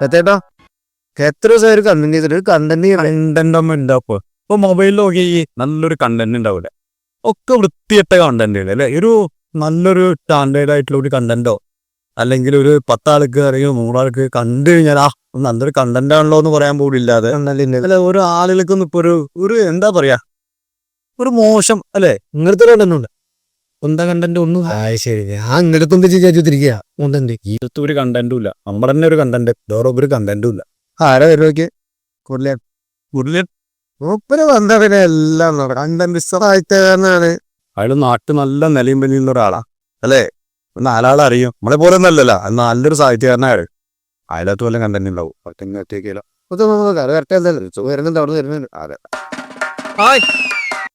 ചേട്ടാ എത്ര ദിവസം ഒരു കണ്ടന്റ് ചെയ്തിട്ട് കണ്ടന്റ് ഉണ്ടാവും. ഇപ്പൊ മൊബൈലിൽ നോക്കി നല്ലൊരു കണ്ടന്റ് ഉണ്ടാവില്ല, ഒക്കെ വൃത്തിയിട്ട കണ്ടന്റ് അല്ലെ. ഒരു നല്ലൊരു സ്റ്റാൻഡേർഡ് ആയിട്ടുള്ള ഒരു കണ്ടന്റോ അല്ലെങ്കിൽ ഒരു 10 ആൾക്ക് അല്ലെങ്കിൽ 100 ആൾക്ക് കണ്ടു കഴിഞ്ഞാൽ നല്ലൊരു കണ്ടന്റ് ആണല്ലോ എന്ന് പറയാൻ പോലില്ലാതെ അല്ലെ. ഓരോ ആളുകൾക്കൊന്നും ഇപ്പൊ ഒരു എന്താ പറയാ, ഒരു മോശം അല്ലെ. ഇങ്ങനത്തെ കണ്ടന്റ് എന്താ കണ്ടന്റ് ഒന്നും ശരി. ഞാൻ ഇങ്ങനത്തൊന്നും ചോദിച്ചിരിക്കുക ഈടത്തും ഒരു കണ്ടന്റും ഇല്ല. നമ്മുടെ തന്നെ ഒരു കണ്ടന്റ്, വേറെ ഒരു കണ്ടന്റും ഇല്ല. ആരാ വരുമൊക്കെ മൂപ്പര് വന്ന പിന്നെ എല്ലാം കണ്ടന്റ് സാഹിത്യകാരനാണ്. അയാൾ നാട്ടിൽ നല്ല നിലയും വലിയുള്ള ഒരാളാ അല്ലേ. നാലാളെ അറിയും. നമ്മളെ പോലെ ഒന്നും അല്ലല്ലോ, അത് നല്ലൊരു സാഹിത്യകാരനാണ്. അയാളത്ത് വല്ല കണ്ടന്റ് ഉണ്ടാവും.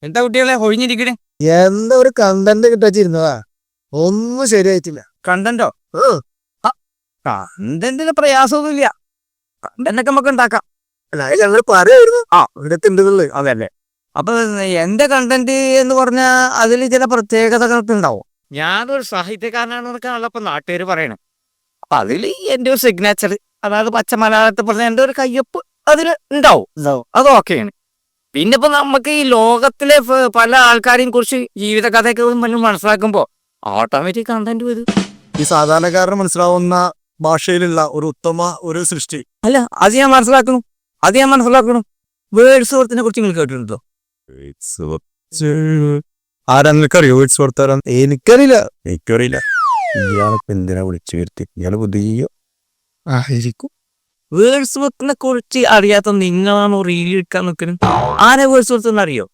എന്താ കുട്ടികളെ ഒഴിഞ്ഞിരിക്കണേ? എന്താ ഒരു കണ്ടന്റ് കിട്ടാച്ചിരുന്നതാ, ഒന്നും ശരിയായിട്ടില്ല. കണ്ടന്റോ? കണ്ടന്റിന് പ്രയാസമൊന്നുമില്ല. കണ്ടന്റൊക്കെ നമുക്ക് ഉണ്ടാക്കാം. ഞങ്ങൾ പറയായിരുന്നു ഇവിടത്തുണ്ടെന്നുള്ളത്. അതല്ലേ. അപ്പൊ എന്റെ കണ്ടന്റ് എന്ന് പറഞ്ഞാൽ അതിൽ ചില പ്രത്യേകതകളൊക്കെ ഉണ്ടാവും. ഞാനൊരു സാഹിത്യകാരനാണെന്നൊക്കെയാണല്ലോ ഇപ്പൊ നാട്ടുകാർ പറയണേ. അപ്പൊ അതിൽ എന്റെ ഒരു സിഗ്നേച്ചർ, അതായത് പച്ച മലയാളത്തിൽ പറഞ്ഞ എന്റെ ഒരു കയ്യൊപ്പ് അതിന് ഉണ്ടാവും. അത് ഓക്കെയാണ്. പിന്നെ ഇപ്പൊ നമുക്ക് ഈ ലോകത്തിലെ പല ആൾക്കാരെയും കുറിച്ച് ജീവിതകഥയൊക്കെ മനസ്സിലാക്കുമ്പോ ഓട്ടോമാറ്റിക് കണ്ടന്റ് വരും. ഈ സാധാരണക്കാരന് മനസ്സിലാവുന്ന ഭാഷയിലുള്ള ഒരു ഉത്തമ ഒരു സൃഷ്ടി അല്ല, അത് ഞാൻ മനസ്സിലാക്കണം. വേർഡ്സ് വർത്തിനെ കുറിച്ച് നിങ്ങൾ കേട്ടിട്ടുണ്ടോ? ആരാ നിനക്കറിയോ? വേർഡ്സ് വർത്താരം എനിക്കറിയില്ല. ഇയാളിപ്പോ എന്തിനാ വിളിച്ചു വരുത്തി? ഇയാള് പുതിയ ആയിരിക്കും. വേർഡ്സ് വർത്തിനെ കുറിച്ച് അറിയാത്ത നിങ്ങളാണോ റീൽ എടുക്കാൻ നിൽക്കുന്നത്? ആരെ വേർഡ്സ് വർത്ത് എന്ന് അറിയോ?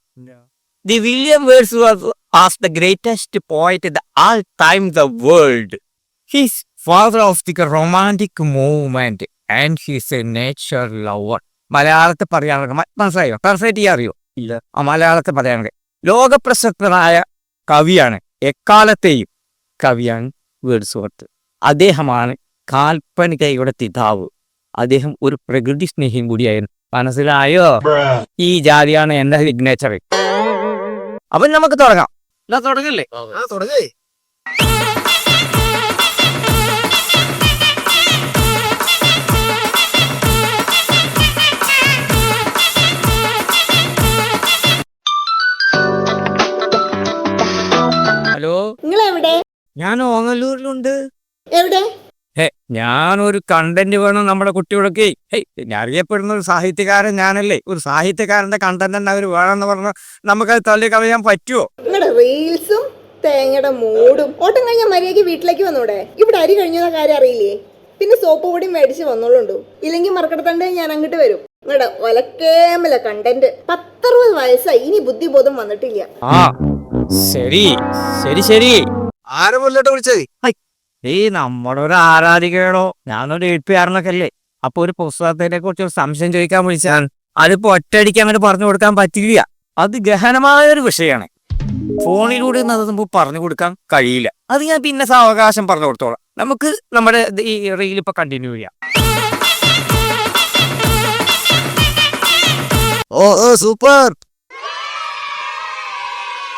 The William Wordsworth was the greatest poet in the all time the world. He's father of the romantic movement and he's a nature lover. മലയാളത്തിൽ പറയാനൊക്കെ മനസ്സിലായോ? ട്രാൻസ്ലേറ്റ് ചെയ്യാൻ അറിയോ? ഇല്ല. മലയാളത്തിൽ പറയാനൊക്കെ ലോകപ്രശസ്തനായ കവിയാണ്, എക്കാലത്തെയും കവിയാണ് വേർഡ്സ്വർത്ത്. അദ്ദേഹമാണ് കാൽപ്പനികയുടെ പിതാവ്. അദ്ദേഹം ഒരു പ്രകൃതി സ്നേഹിയും കൂടിയായിരുന്നു. മനസ്സിലായോ? ഈ ജാതിയാണ് എന്റെ സിഗ്നേച്ചർ. അപ്പൊ നമുക്ക് തുടങ്ങാം. തുടങ്ങല്ലേ? തുടങ്ങേ. ഹലോ, നിങ്ങൾ എവിടെ? ഞാൻ ഓങ്ങല്ലൂരിലുണ്ട്. എവിടെ? ഞാനൊരു കണ്ടന്റ് വേണം നമ്മുടെ കുട്ടികളൊക്കെ. ഞാൻ അറിയപ്പെടുന്ന ഒരു സാഹിത്യകാരൻ ഞാനല്ലേ. ഒരു സാഹിത്യകാരന്റെ കണ്ടന്റ് തന്നെ അവർ വേണമെന്ന് പറഞ്ഞാൽ നമുക്കത് തള്ളി കളയാൻ പറ്റുമോ? നിങ്ങളുടെ റീൽസും തേങ്ങയുടെ മൂടും. ഓട്ടം കഴിഞ്ഞാൽ മര്യാദയ്ക്ക് വീട്ടിലേക്ക് വന്നൂടെ? ഇവിടെ അരി കഴിഞ്ഞ കാര്യം അറിയില്ലേ? പിന്നെ സോപ്പ് പൊടി മേടിച്ച് വന്നോളുണ്ടോ? ഇല്ലെങ്കിൽ മറക്കടത്തണ്ട് ഞാൻ അങ്ങോട്ട് വരും. നിങ്ങളുടെ ഒലക്കേമല കണ്ടന്റ്. 10-60 വയസ്സായി, ഇനി ബുദ്ധിബോധം വന്നിട്ടില്ല. ശരി. ആരെ മുല്ലോട്ട് വിളിച്ചേ? നമ്മുടെ ഒരു ആരാധികയോടോ, ഞാനൊരു എഴുത്തുകാരനൊക്കെ അല്ലേ. അപ്പൊ ഒരു പുസ്തകത്തിനെ കുറിച്ച് ഒരു സംശയം ചോദിക്കാൻ വിളിച്ചാൽ അതിപ്പോ ഒറ്റയടിക്ക് അങ്ങനെ പറഞ്ഞു കൊടുക്കാൻ പറ്റില്ല. അത് ഗഹനമായ ഒരു വിഷയമാണ്. ഫോണിലൂടെ നമുക്ക് പറഞ്ഞു കൊടുക്കാൻ കഴിയില്ല. അത് ഞാൻ പിന്നെ സാവകാശം പറഞ്ഞു കൊടുത്തോളാം. നമുക്ക് നമ്മുടെ ഈ റീൽ ഇപ്പൊ കണ്ടിന്യൂ ചെയ്യാം. സൂപ്പർ.